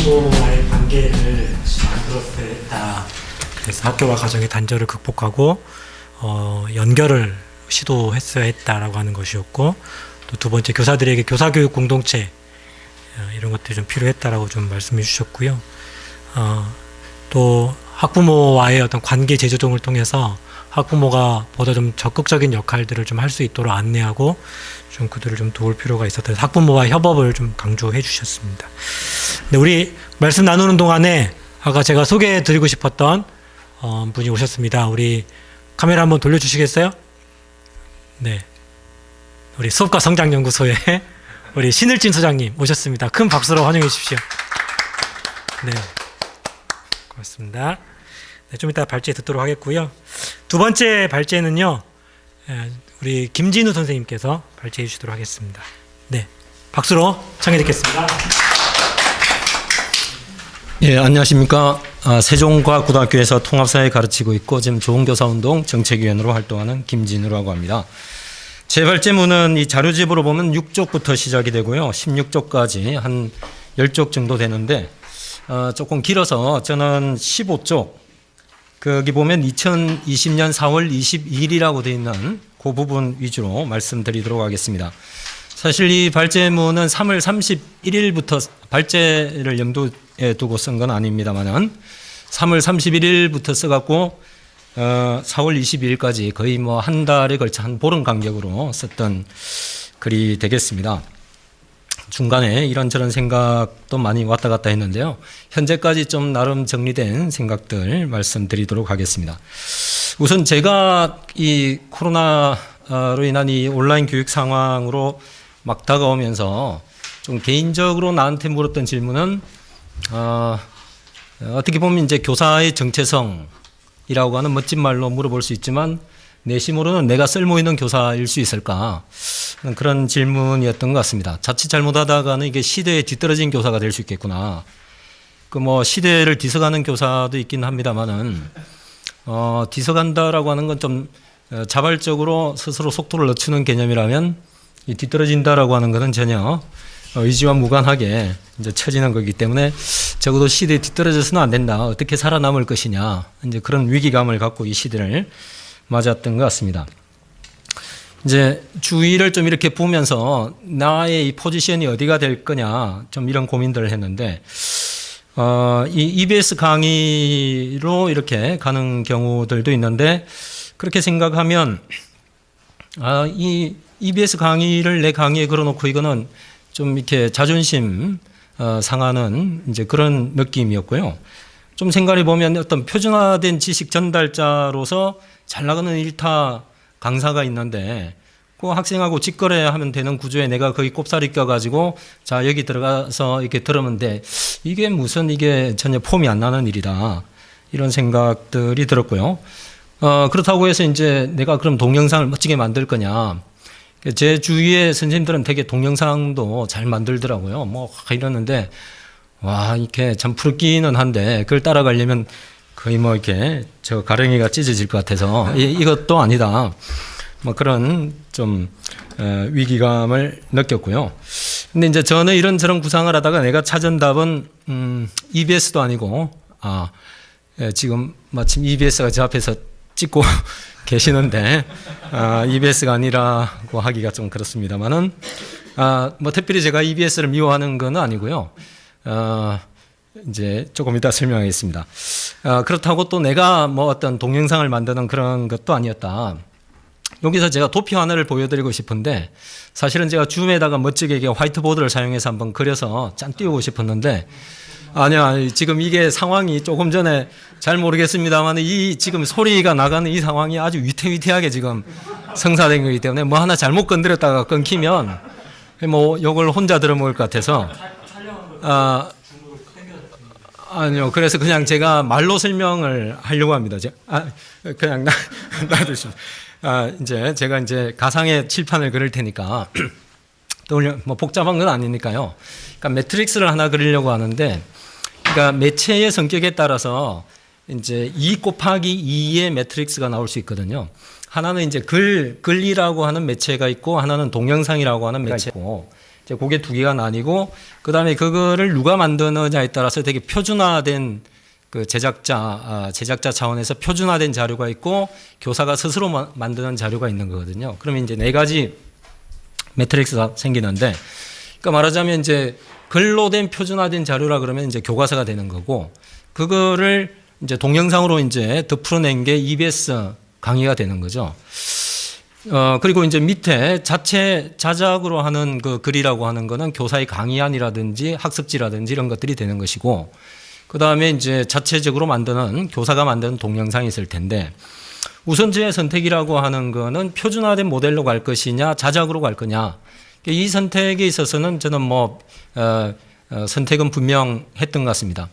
학부모와의 관계를 만들었다. 그래서 학교와 가정의 단절을 극복하고 연결을 시도했어야 했다라고 하는 것이었고, 또 두 번째 교사들에게 교사교육 공동체 이런 것들이 좀 필요했다라고 좀 말씀해 주셨고요. 또 학부모와의 어떤 관계 재조정을 통해서 학부모가 보다 좀 적극적인 역할들을 좀 할 수 있도록 안내하고 좀 그들을 좀 도울 필요가 있었다. 학부모와의 협업을 좀 강조해 주셨습니다. 네, 우리 말씀 나누는 동안에 아까 제가 소개해 드리고 싶었던 분이 오셨습니다. 우리 카메라 한번 돌려주시겠어요? 네, 우리 수업과 성장연구소의 우리 신을진 소장님 오셨습니다. 큰 박수로 환영해 주십시오. 네, 고맙습니다. 네, 좀 이따 발제 듣도록 하겠고요. 두 번째 발제는요, 우리 김진우 선생님께서 발제해 주시도록 하겠습니다. 네, 박수로 청해 듣겠습니다. 예, 안녕하십니까. 세종과학고등학교에서 통합사회 가르치고 있고 지금 좋은교사운동 정책위원으로 활동하는 김진우라고 합니다. 제 발제문은 이 자료집으로 보면 6쪽부터 시작이 되고요. 16쪽까지 한 10쪽 정도 되는데 조금 길어서 저는 15쪽, 거기 보면 2020년 4월 22일이라고 되어 있는 그 부분 위주로 말씀드리도록 하겠습니다. 사실 이 발제문은 3월 31일부터 발제를 염두에 두고 쓴 건 아닙니다만은 3월 31일부터 써갖고 4월 22일까지 거의 뭐 한 달에 걸쳐 한 보름 간격으로 썼던 글이 되겠습니다. 중간에 이런저런 생각도 많이 왔다 갔다 했는데요. 현재까지 좀 나름 정리된 생각들 말씀드리도록 하겠습니다. 우선 제가 이 코로나로 인한 이 온라인 교육 상황으로 막 다가오면서 좀 개인적으로 나한테 물었던 질문은 어떻게 보면 이제 교사의 정체성이라고 하는 멋진 말로 물어볼 수 있지만 내심으로는 내가 쓸모 있는 교사일 수 있을까, 그런 질문이었던 것 같습니다. 자칫 잘못하다가는 이게 시대에 뒤떨어진 교사가 될 수 있겠구나. 그 뭐 시대를 뒤서가는 교사도 있긴 합니다만은 뒤서간다라고 하는 건 좀 자발적으로 스스로 속도를 늦추는 개념이라면 이 뒤떨어진다라고 하는 것은 전혀 의지와 무관하게 이제 처지는 거기 때문에 적어도 시대에 뒤떨어져서는 안 된다. 어떻게 살아남을 것이냐. 이제 그런 위기감을 갖고 이 시대를 맞았던 것 같습니다. 이제 주위를 좀 이렇게 보면서 나의 이 포지션이 어디가 될 거냐 좀 이런 고민들을 했는데 이 EBS 강의로 이렇게 가는 경우들도 있는데 그렇게 생각하면 이 EBS 강의를 내 강의에 걸어놓고 이거는 좀 이렇게 자존심 상하는 이제 그런 느낌이었고요. 좀 생각해 보면 어떤 표준화된 지식 전달자로서 잘 나가는 일타 강사가 있는데 그 학생하고 직거래하면 되는 구조에 내가 거기 꼽사리 껴가지고 자 여기 들어가서 이렇게 들으면 돼. 이게 무슨 이게 전혀 폼이 안 나는 일이다. 이런 생각들이 들었고요. 그렇다고 해서 이제 내가 그럼 동영상을 멋지게 만들 거냐. 제 주위의 선생님들은 되게 동영상도 잘 만들더라고요. 뭐 이러는데 와 이렇게 참 부럽기는 한데 그걸 따라가려면 거의 뭐 이렇게 저 가랭이가 찢어질 것 같아서 이것도 아니다. 뭐 그런 좀 위기감을 느꼈고요. 근데 이제 저는 이런저런 구상을 하다가 내가 찾은 답은 EBS도 아니고 지금 마침 EBS가 제 앞에서 찍고 계시는데 EBS가 아니라고 하기가 좀 그렇습니다만은 뭐 특별히 제가 EBS를 미워하는 건 아니고요. 이제 조금 이따 설명하겠습니다. 그렇다고 또 내가 뭐 어떤 동영상을 만드는 그런 것도 아니었다. 여기서 제가 도표 하나를 보여드리고 싶은데 사실은 제가 줌에다가 멋지게 화이트보드를 사용해서 한번 그려서 짠 띄우고 싶었는데 아니요, 지금 이게 상황이 조금 전에 잘 모르겠습니다만 이 지금 소리가 나가는 이 상황이 아주 위태위태하게 지금 성사된 거기 때문에 뭐 하나 잘못 건드렸다가 끊기면 뭐 요걸 혼자 들어먹을 것 같아서 아니요, 그래서 그냥 제가 말로 설명을 하려고 합니다. 그냥 놔두십시오. 이제 제가 이제 가상의 칠판을 그릴 테니까 또 뭐 복잡한 건 아니니까요. 그러니까 매트릭스를 하나 그리려고 하는데, 그러니까 매체의 성격에 따라서 이제 2 곱하기 2의 매트릭스가 나올 수 있거든요. 하나는 이제 글이라고 하는 매체가 있고 하나는 동영상이라고 하는 매체가 있고 이제 그게 두 개가 나뉘고 그다음에 그거를 누가 만드느냐에 따라서 되게 표준화된 그 제작자 차원에서 표준화된 자료가 있고 교사가 스스로 만드는 자료가 있는 거거든요. 그러면 이제 네 가지 매트릭스가 생기는데, 그러니까 말하자면 이제 글로 된 표준화된 자료라 그러면 이제 교과서가 되는 거고, 그거를 이제 동영상으로 이제 덧풀어낸 게 EBS 강의가 되는 거죠. 그리고 이제 밑에 자작으로 하는 그 글이라고 하는 거는 교사의 강의안이라든지 학습지라든지 이런 것들이 되는 것이고, 그 다음에 이제 자체적으로 만드는 교사가 만드는 동영상이 있을 텐데, 우선주의 선택이라고 하는 거는 표준화된 모델로 갈 것이냐 자작으로 갈 거냐, 이 선택에 있어서는 저는 선택은 분명했던 것 같습니다.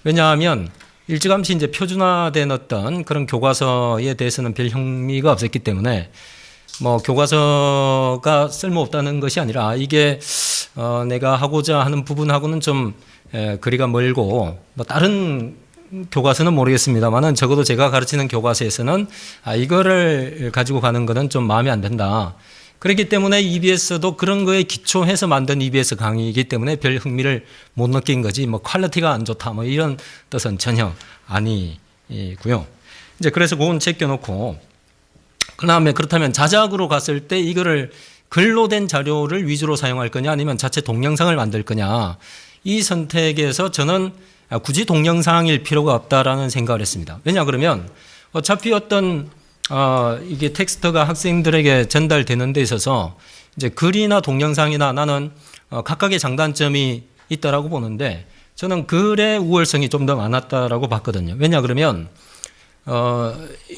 왜냐하면 일찌감치 이제 표준화된 어떤 그런 교과서에 대해서는 별 흥미가 없었기 때문에 교과서가 쓸모없다는 것이 아니라 이게 내가 하고자 하는 부분하고는 좀 거리가 멀고 다른 교과서는 모르겠습니다만은 적어도 제가 가르치는 교과서에서는 이거를 가지고 가는 거는 좀 마음에 안 든다. 그렇기 때문에 EBS도 그런 거에 기초해서 만든 EBS 강의이기 때문에 별 흥미를 못 느낀 거지 퀄리티가 안 좋다 이런 뜻은 전혀 아니고요. 이제 그래서 그건 제껴놓고, 그다음에 그렇다면 자작으로 갔을 때 이거를 글로 된 자료를 위주로 사용할 거냐 아니면 자체 동영상을 만들 거냐, 이 선택에서 저는 굳이 동영상일 필요가 없다라는 생각을 했습니다. 왜냐 그러면 어차피 이게 텍스트가 학생들에게 전달되는 데 있어서 이제 글이나 동영상이나 나는 각각의 장단점이 있다라고 보는데, 저는 글의 우월성이 좀 더 많았다라고 봤거든요. 왜냐 그러면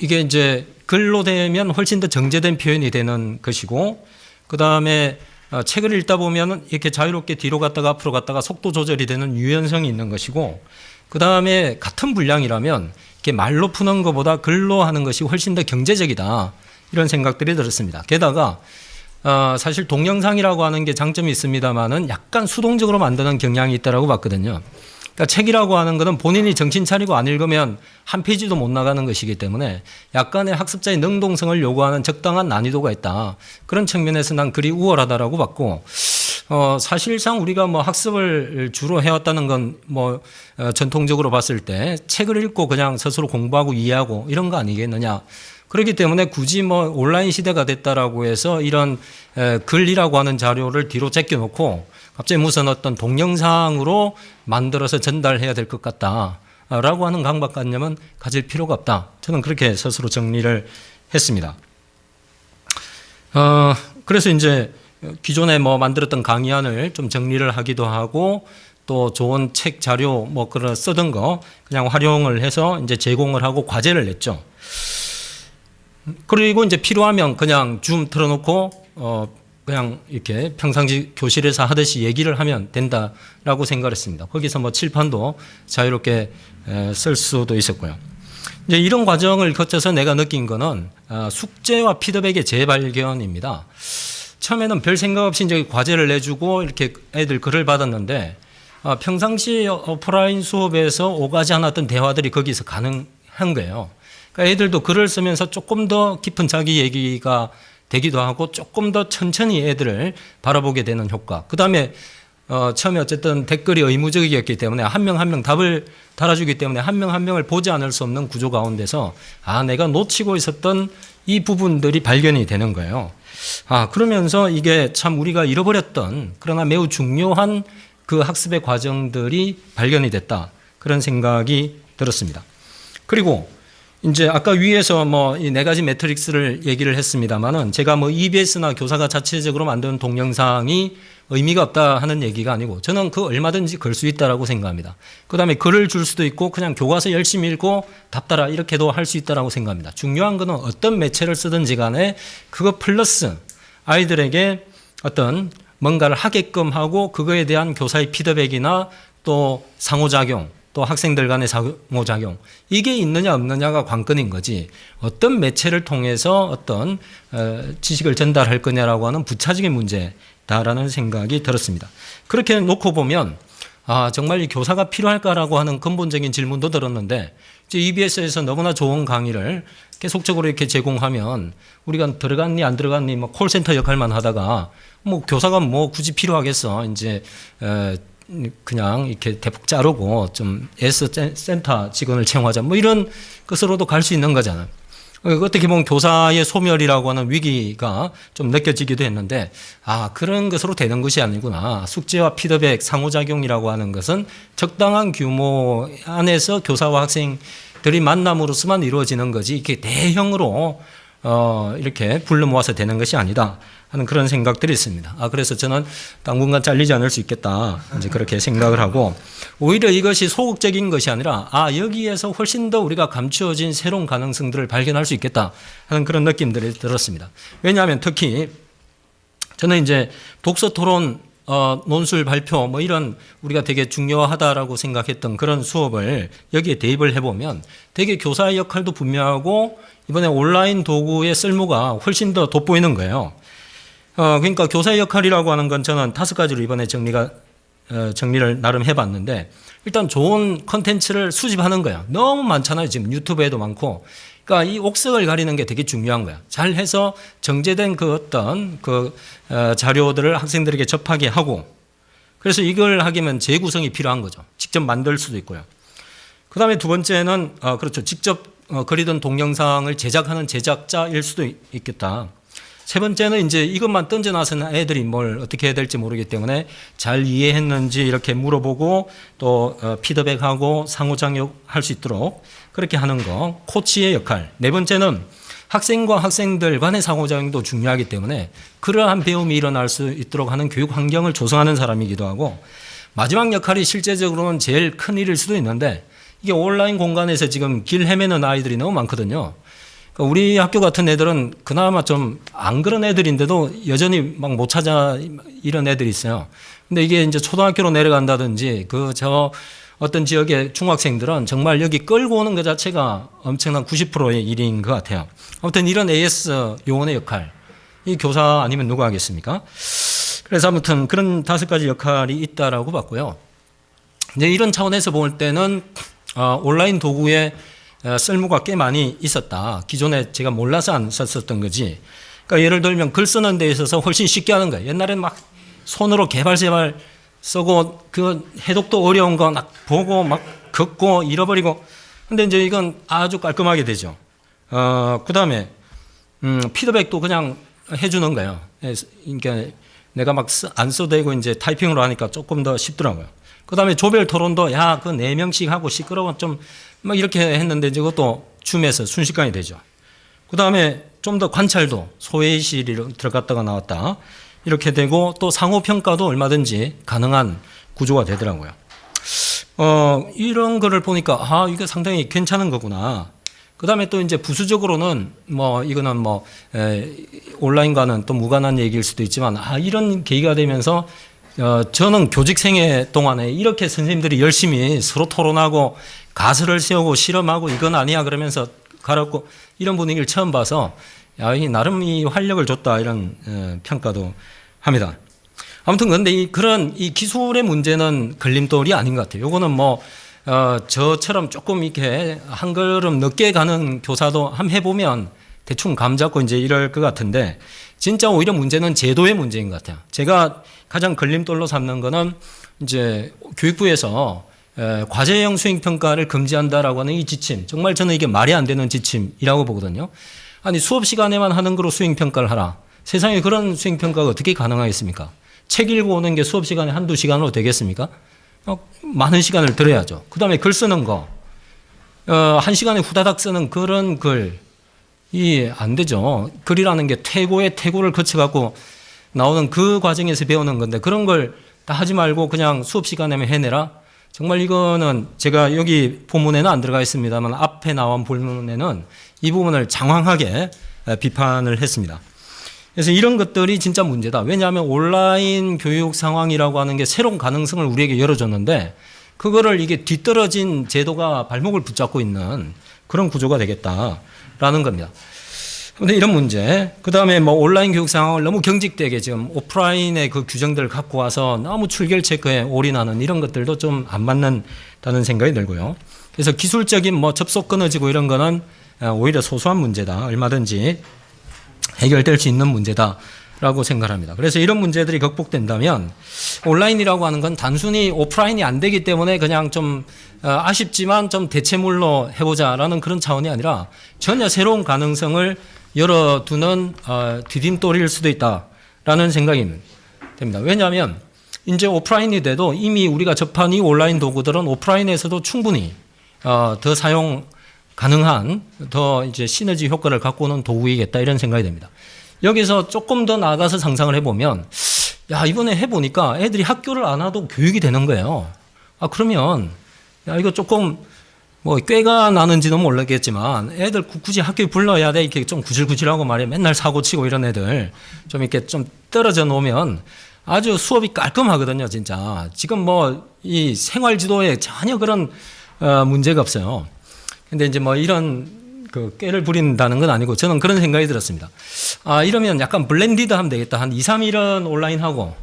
이게 이제 글로 되면 훨씬 더 정제된 표현이 되는 것이고, 그 다음에 책을 읽다 보면 이렇게 자유롭게 뒤로 갔다가 앞으로 갔다가 속도 조절이 되는 유연성이 있는 것이고, 그 다음에 같은 분량이라면 이렇게 말로 푸는 것보다 글로 하는 것이 훨씬 더 경제적이다, 이런 생각들이 들었습니다. 게다가 사실 동영상이라고 하는 게 장점이 있습니다만은 약간 수동적으로 만드는 경향이 있다라고 봤거든요. 그러니까 책이라고 하는 것은 본인이 정신 차리고 안 읽으면 한 페이지도 못 나가는 것이기 때문에 약간의 학습자의 능동성을 요구하는 적당한 난이도가 있다. 그런 측면에서 난 글이 우월하다라고 봤고, 사실상 우리가 학습을 주로 해왔다는 건 전통적으로 봤을 때 책을 읽고 그냥 스스로 공부하고 이해하고 이런 거 아니겠느냐. 그렇기 때문에 굳이 온라인 시대가 됐다라고 해서 이런 글이라고 하는 자료를 뒤로 제껴놓고 갑자기 무슨 어떤 동영상으로 만들어서 전달해야 될 것 같다라고 하는 강박관념은 가질 필요가 없다. 저는 그렇게 스스로 정리를 했습니다. 그래서 이제 기존에 만들었던 강의안을 좀 정리를 하기도 하고, 또 좋은 책 자료 그런 쓰던 거 그냥 활용을 해서 이제 제공을 하고 과제를 냈죠. 그리고 이제 필요하면 그냥 줌 틀어놓고 그냥 이렇게 평상시 교실에서 하듯이 얘기를 하면 된다라고 생각을 했습니다. 거기서 칠판도 자유롭게 쓸 수도 있었고요. 이제 이런 과정을 거쳐서 내가 느낀 거는 숙제와 피드백의 재발견입니다. 처음에는 별 생각 없이 이제 과제를 내주고 이렇게 애들 글을 받았는데, 평상시 오프라인 수업에서 오가지 않았던 대화들이 거기서 가능한 거예요. 그러니까 애들도 글을 쓰면서 조금 더 깊은 자기 얘기가 되기도 하고 조금 더 천천히 애들을 바라보게 되는 효과. 그 다음에 처음에 어쨌든 댓글이 의무적이었기 때문에 한 명 한 명 답을 달아주기 때문에 한 명 한 명을 보지 않을 수 없는 구조 가운데서 내가 놓치고 있었던 이 부분들이 발견이 되는 거예요. 그러면서 이게 참 우리가 잃어버렸던 그러나 매우 중요한 그 학습의 과정들이 발견이 됐다, 그런 생각이 들었습니다. 그리고 이제 아까 위에서 이 네 가지 매트릭스를 얘기를 했습니다만은, 제가 EBS나 교사가 자체적으로 만드는 동영상이 의미가 없다 하는 얘기가 아니고, 저는 그 얼마든지 걸 수 있다라고 생각합니다. 그 다음에 글을 줄 수도 있고 그냥 교과서 열심히 읽고 답 따라 이렇게도 할 수 있다라고 생각합니다. 중요한 거는 어떤 매체를 쓰든지 간에 그거 플러스 아이들에게 어떤 뭔가를 하게끔 하고 그거에 대한 교사의 피드백이나 또 상호작용, 또 학생들 간의 상호작용, 이게 있느냐 없느냐가 관건인 거지, 어떤 매체를 통해서 어떤 지식을 전달할 거냐라고 하는 부차적인 문제다라는 생각이 들었습니다. 그렇게 놓고 보면 정말 이 교사가 필요할까라고 하는 근본적인 질문도 들었는데, 이제 EBS에서 너무나 좋은 강의를 계속적으로 이렇게 제공하면 우리가 들어갔니 안 들어갔니 뭐 콜센터 역할만 하다가 뭐 교사가 뭐 굳이 필요하겠어. 이제 그냥 이렇게 대폭 자르고 좀 센터 직원을 채용하자 뭐 이런 것으로도 갈 수 있는 거잖아요. 어떻게 보면 교사의 소멸이라고 하는 위기가 좀 느껴지기도 했는데 그런 것으로 되는 것이 아니구나. 숙제와 피드백 상호작용이라고 하는 것은 적당한 규모 안에서 교사와 학생들이 만남으로서만 이루어지는 거지 이렇게 대형으로 이렇게 불러 모아서 되는 것이 아니다 하는 그런 생각들이 있습니다. 그래서 저는 당분간 잘리지 않을 수 있겠다 이제 그렇게 생각을 하고 오히려 이것이 소극적인 것이 아니라 여기에서 훨씬 더 우리가 감추어진 새로운 가능성들을 발견할 수 있겠다 하는 그런 느낌들이 들었습니다. 왜냐하면 특히 저는 이제 독서 토론 논술 발표 뭐 이런 우리가 되게 중요하다라고 생각했던 그런 수업을 여기에 대입을 해보면 되게 교사의 역할도 분명하고 이번에 온라인 도구의 쓸모가 훨씬 더 돋보이는 거예요. 그러니까 교사의 역할이라고 하는 건 저는 5가지로 이번에 정리를 나름 해봤는데 일단 좋은 컨텐츠를 수집하는 거야. 너무 많잖아요. 지금 유튜브에도 많고. 그러니까 이 옥석을 가리는 게 되게 중요한 거야. 잘 해서 정제된 그 어떤 자료들을 학생들에게 접하게 하고 그래서 이걸 하기면 재구성이 필요한 거죠. 직접 만들 수도 있고요. 그 다음에 두 번째는 그렇죠. 직접 그리던 동영상을 제작하는 제작자일 수도 있겠다. 세 번째는 이제 이것만 던져놔서는 애들이 뭘 어떻게 해야 될지 모르기 때문에 잘 이해했는지 이렇게 물어보고 또 피드백하고 상호작용할 수 있도록 그렇게 하는 거, 코치의 역할. 네 번째는 학생과 학생들 간의 상호작용도 중요하기 때문에 그러한 배움이 일어날 수 있도록 하는 교육 환경을 조성하는 사람이기도 하고 마지막 역할이 실제적으로는 제일 큰 일일 수도 있는데 이게 온라인 공간에서 지금 길 헤매는 아이들이 너무 많거든요. 그러니까 우리 학교 같은 애들은 그나마 좀 안 그런 애들인데도 여전히 막 못 찾아 이런 애들이 있어요. 근데 이게 이제 초등학교로 내려간다든지 어떤 지역의 중학생들은 정말 여기 끌고 오는 것 자체가 엄청난 90%의 일인 것 같아요. 아무튼 이런 AS 요원의 역할, 이 교사 아니면 누가 하겠습니까? 그래서 아무튼 그런 5가지 역할이 있다라고 봤고요. 이제 이런 차원에서 볼 때는 온라인 도구의 쓸모가 꽤 많이 있었다. 기존에 제가 몰라서 안 썼었던 거지. 그러니까 예를 들면 글 쓰는 데 있어서 훨씬 쉽게 하는 거예요. 옛날에는 막 손으로 개발세발 쓰고 그 해독도 어려운 거 막 보고 막 긋고 잃어버리고. 근데 이제 이건 아주 깔끔하게 되죠. 그 다음에 피드백도 그냥 해주는 거예요. 그러니까 내가 막 안 써도 되고 이제 타이핑으로 하니까 조금 더 쉽더라고요. 그 다음에 조별 토론도 그 4명씩 하고 시끄러워 좀 막 이렇게 했는데 이제 그것도 줌에서 순식간에 되죠. 그 다음에 좀 더 관찰도 소회의실이 들어갔다가 나왔다. 이렇게 되고 또 상호평가도 얼마든지 가능한 구조가 되더라고요. 이런 거를 보니까 이게 상당히 괜찮은 거구나. 그 다음에 또 이제 부수적으로는 이거는 온라인과는 또 무관한 얘기일 수도 있지만 이런 계기가 되면서 저는 교직 생애 동안에 이렇게 선생님들이 열심히 서로 토론하고 가설을 세우고 실험하고 이건 아니야 그러면서 가르고 이런 분위기를 처음 봐서 나름 이 활력을 줬다 이런 평가도 합니다. 아무튼 근데 그런 기술의 문제는 걸림돌이 아닌 것 같아요. 요거는 저처럼 조금 이렇게 한 걸음 늦게 가는 교사도 한번 해보면 대충 감 잡고 이제 이럴 것 같은데 진짜 오히려 문제는 제도의 문제인 것 같아요. 제가 가장 걸림돌로 삼는 거는 이제 교육부에서 과제형 수행평가를 금지한다라고 하는 이 지침. 정말 저는 이게 말이 안 되는 지침이라고 보거든요. 아니 수업 시간에만 하는 거로 수행평가를 하라. 세상에 그런 수행평가가 어떻게 가능하겠습니까? 책 읽고 오는 게 수업 시간에 한두 시간으로 되겠습니까? 많은 시간을 들어야죠. 그 다음에 글 쓰는 거. 1시간에 후다닥 쓰는 그런 글이 안 되죠. 글이라는 게 태고의 태고를 거쳐갖고 나오는 그 과정에서 배우는 건데 그런 걸 다 하지 말고 그냥 수업 시간에만 해내라. 정말 이거는 제가 여기 본문에는 안 들어가 있습니다만 앞에 나온 본문에는 이 부분을 장황하게 비판을 했습니다. 그래서 이런 것들이 진짜 문제다. 왜냐하면 온라인 교육 상황이라고 하는 게 새로운 가능성을 우리에게 열어줬는데 그거를 이게 뒤떨어진 제도가 발목을 붙잡고 있는 그런 구조가 되겠다라는 겁니다. 그런데 이런 문제, 그 다음에 온라인 교육 상황을 너무 경직되게 지금 오프라인의 그 규정들을 갖고 와서 너무 출결 체크에 올인하는 이런 것들도 좀 안 맞는다는 생각이 들고요. 그래서 기술적인 뭐 접속 끊어지고 이런 거는 오히려 소소한 문제다. 얼마든지 해결될 수 있는 문제다라고 생각합니다. 그래서 이런 문제들이 극복된다면 온라인이라고 하는 건 단순히 오프라인이 안 되기 때문에 그냥 좀 아쉽지만 좀 대체물로 해보자라는 그런 차원이 아니라 전혀 새로운 가능성을 열어두는 디딤돌일 수도 있다라는 생각이 됩니다. 왜냐하면 이제 오프라인이 돼도 이미 우리가 접한 이 온라인 도구들은 오프라인에서도 충분히 더 사용 가능한 더 이제 시너지 효과를 갖고 오는 도구이겠다 이런 생각이 됩니다. 여기서 조금 더 나아가서 상상을 해보면 야 이번에 해보니까 애들이 학교를 안 와도 교육이 되는 거예요. 그러면 야 이거 조금 뭐 꾀가 나는지는 모르겠지만 애들 굳이 학교에 불러야 돼 이렇게 좀 구질구질하고 말이야 맨날 사고 치고 이런 애들 좀 이렇게 좀 떨어져 놓으면 아주 수업이 깔끔하거든요 진짜. 지금 뭐 이 생활지도에 전혀 그런 문제가 없어요. 근데 이제 뭐 이런 그 꾀를 부린다는 건 아니고 저는 그런 생각이 들었습니다. 이러면 약간 블렌디드 하면 되겠다. 한 2, 3일은 온라인하고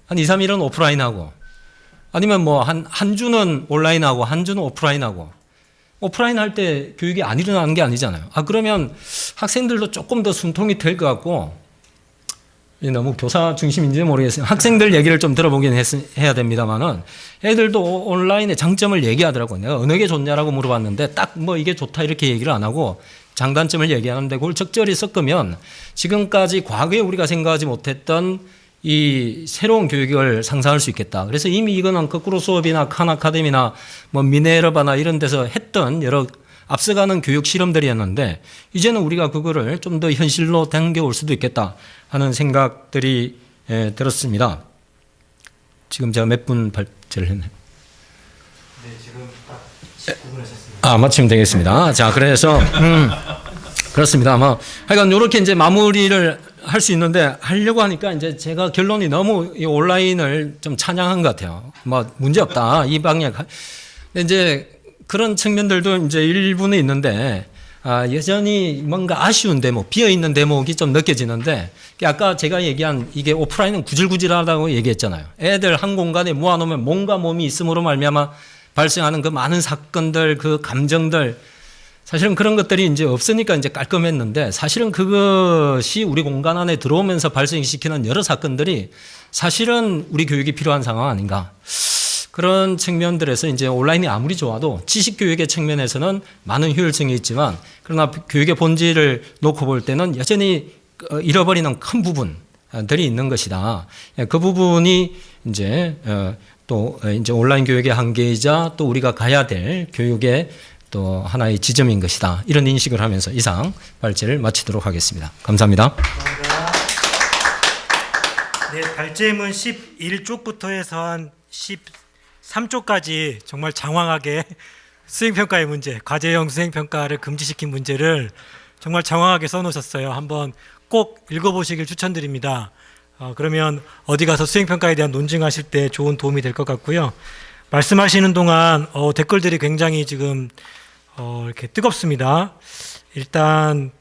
한 2, 3일은 오프라인하고 아니면 뭐 한 주는 온라인하고 한 주는 오프라인하고 오프라인 할 때 교육이 안 일어나는 게 아니잖아요. 그러면 학생들도 조금 더 숨통이 될 것 같고 너무 교사 중심인지 모르겠어요. 학생들 얘기를 좀 들어보긴 해야 됩니다만은 애들도 온라인의 장점을 얘기하더라고요. 내가 어느 게 좋냐라고 물어봤는데 딱 뭐 이게 좋다 이렇게 얘기를 안 하고 장단점을 얘기하는데 그걸 적절히 섞으면 지금까지 과거에 우리가 생각하지 못했던 이 새로운 교육을 상상할 수 있겠다. 그래서 이미 이거는 거꾸로 수업이나 칸 아카데미나 뭐 미네르바나 이런 데서 했던 여러 앞서가는 교육 실험들이었는데 이제는 우리가 그거를 좀 더 현실로 당겨올 수도 있겠다 하는 생각들이 들었습니다. 지금 제가 몇 분 발제를 했나요? 네, 지금 딱 19분 하셨습니다. 마치면 되겠습니다. 자, 그래서 그렇습니다. 하여간 이렇게 이제 마무리를 할 수 있는데 하려고 하니까 이제 제가 결론이 너무 이 온라인을 좀 찬양한 것 같아요. 뭐 문제 없다 이 방향. 근데 이제 그런 측면들도 이제 일부는 있는데 여전히 뭔가 아쉬운 대목, 비어 있는 대목이 좀 느껴지는데 아까 제가 얘기한 이게 오프라인은 구질구질하다고 얘기했잖아요. 애들 한 공간에 모아놓으면 몸과 몸이 있음으로 말미암아 발생하는 그 많은 사건들, 그 감정들. 사실은 그런 것들이 이제 없으니까 이제 깔끔했는데 사실은 그것이 우리 공간 안에 들어오면서 발생시키는 여러 사건들이 사실은 우리 교육이 필요한 상황 아닌가. 그런 측면들에서 이제 온라인이 아무리 좋아도 지식 교육의 측면에서는 많은 효율성이 있지만 그러나 교육의 본질을 놓고 볼 때는 여전히 잃어버리는 큰 부분들이 있는 것이다. 그 부분이 이제 또 이제 온라인 교육의 한계이자 또 우리가 가야 될 교육의 또 하나의 지점인 것이다. 이런 인식을 하면서 이상 발제를 마치도록 하겠습니다. 감사합니다. 감사합니다. 네, 발제문 11쪽부터 해서 한 13쪽까지 정말 장황하게 수행평가의 문제, 과제형 수행평가를 금지시킨 문제를 정말 장황하게 써놓으셨어요. 한번 꼭 읽어보시길 추천드립니다. 그러면 어디 가서 수행평가에 대한 논증하실 때 좋은 도움이 될 것 같고요. 말씀하시는 동안 댓글들이 굉장히 지금 이렇게 뜨겁습니다. 일단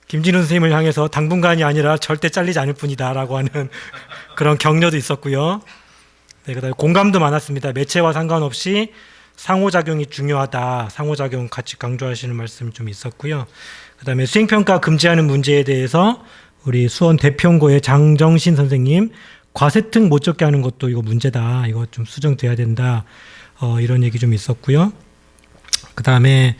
김진우 선생님을 향해서 당분간이 아니라 절대 잘리지 않을 뿐이다 라고 하는 그런 격려도 있었고요. 네, 그다음에 공감도 많았습니다. 매체와 상관없이 상호작용이 중요하다. 상호작용 같이 강조하시는 말씀 좀 있었고요. 그다음에 수행평가 금지하는 문제에 대해서 우리 수원 대평고의 장정신 선생님 과세특 못 적게 하는 것도 이거 문제다. 이거 좀 수정돼야 된다. 이런 얘기 좀 있었고요. 그다음에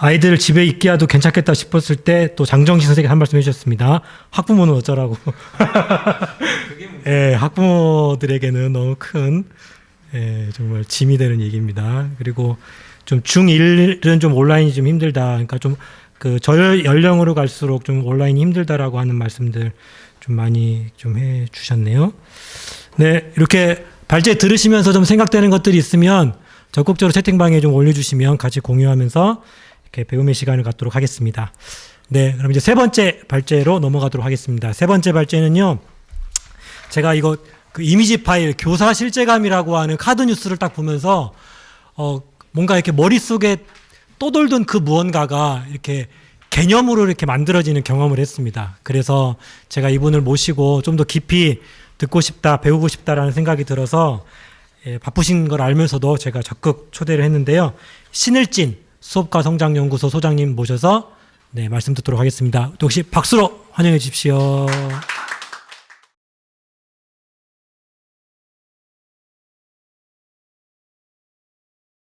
아이들 집에 있게 해도 괜찮겠다 싶었을 때 또 장정신 선생님이 한 말씀 해주셨습니다. 학부모는 어쩌라고. 예, 학부모들에게는 너무 큰 정말 짐이 되는 얘기입니다. 그리고 좀 중1은 좀 온라인이 좀 힘들다. 그러니까 좀 그 저연령으로 갈수록 좀 온라인이 힘들다라고 하는 말씀들 좀 많이 좀 해 주셨네요. 네, 이렇게 발제 들으시면서 좀 생각되는 것들이 있으면 적극적으로 채팅방에 좀 올려주시면 같이 공유하면서 이렇게 배움의 시간을 갖도록 하겠습니다. 네, 그럼 이제 세 번째 발제로 넘어가도록 하겠습니다. 세 번째 발제는요, 제가 이거 그 이미지 파일 교사 실제감이라고 하는 카드 뉴스를 딱 보면서 뭔가 이렇게 머릿속에 떠돌던 그 무언가가 이렇게 개념으로 이렇게 만들어지는 경험을 했습니다. 그래서 제가 이분을 모시고 좀 더 깊이 듣고 싶다, 배우고 싶다라는 생각이 들어서 바쁘신 걸 알면서도 제가 적극 초대를 했는데요. 신을진 수업과 성장연구소 소장님 모셔서 말씀 듣도록 하겠습니다. 또 혹시 박수로 환영해 주십시오.